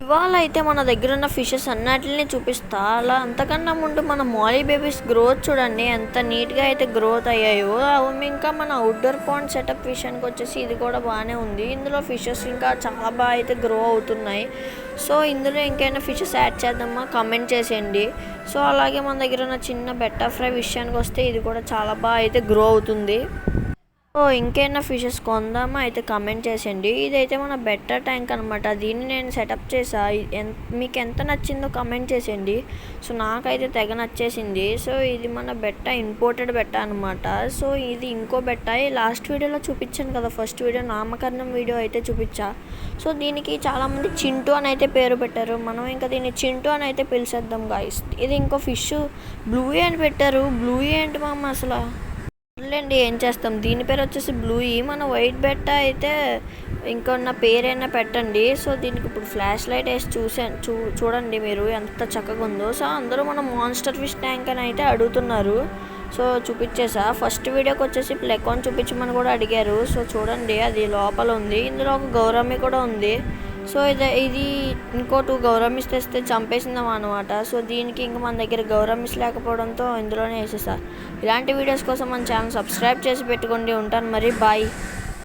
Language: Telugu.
ఇవాళ అయితే మన దగ్గర ఉన్న ఫిషెస్ అన్నిటిని చూపిస్తా. అలా అంతకన్నా ముందు మన మాలీ బేబీస్ గ్రోత్ చూడండి ఎంత నీట్గా అయితే గ్రోత్ అయ్యాయో. ఇంకా మన అవుట్డోర్ పాండ్ సెటప్ విషయానికి వచ్చేసి ఇది కూడా బాగానే ఉంది. ఇందులో ఫిషెస్ ఇంకా చాలా బాగా అయితే గ్రో అవుతున్నాయి. సో ఇందులో ఇంకైనా ఫిషెస్ యాడ్ చేద్దామా కామెంట్ చేసేయండి. సో అలాగే మన దగ్గర ఉన్న చిన్న బెట్టా ఫ్రై విషయానికి వస్తే ఇది కూడా చాలా బాగా అయితే గ్రో అవుతుంది. సో ఇంకేమైనా ఫిషెస్ కొందామా అయితే కమెంట్ చేసేయండి. ఇదైతే మన బెటర్ ట్యాంక్ అనమాట. దీన్ని నేను సెటప్ చేసా. మీకు ఎంత నచ్చిందో కమెంట్ చేసేయండి. సో నాకైతే తెగ నచ్చేసింది. సో ఇది మన ఇంపోర్టెడ్ బెట్ట అనమాట. సో ఇది ఇంకో బెట్ట లాస్ట్ వీడియోలో చూపించాను కదా, ఫస్ట్ వీడియో నామకరణం వీడియో అయితే చూపించా. సో దీనికి చాలామంది చింటూ అని అయితే పేరు పెట్టారు. మనం ఇంకా దీన్ని చింటూ అని అయితే పిలిచేద్దాం గాయస్. ఇది ఇంకో ఫిష్ బ్లూ అని పెట్టారు. బ్లూ ఏంటి మామ అసలు లేండి, ఏం చేస్తాం. దీని పేరు వచ్చేసి బ్లూయి. మన వైట్ బెట్ట అయితే ఇంకొన్న పేరైనా పెట్టండి. సో దీనికి ఇప్పుడు ఫ్లాష్ లైట్ వేసి చూడండి మీరు ఎంత చక్కగా ఉందో. సో అందరూ మనం మాన్స్టర్ ఫిష్ ట్యాంక్ అని అయితే అడుగుతున్నారు. సో చూపించేసా. ఫస్ట్ వీడియోకి వచ్చేసి ప్లెకాన్ చూపించమని కూడా అడిగారు. సో చూడండి అది లోపల ఉంది. ఇందులో ఒక గౌరమ్మి కూడా ఉంది. సో ఇది ఇంకో 2 గౌరమ్మిస్ తెస్తే చంపేసిందాం అనమాట. సో దీనికి ఇంక మన దగ్గర గౌరమ్మిస్ లేకపోవడంతో ఇందులోనే వేసేసా. ఇలాంటి వీడియోస్ కోసం మన ఛానల్ సబ్స్క్రైబ్ చేసి పెట్టుకోండి. ఉంటాను మరి, బాయ్.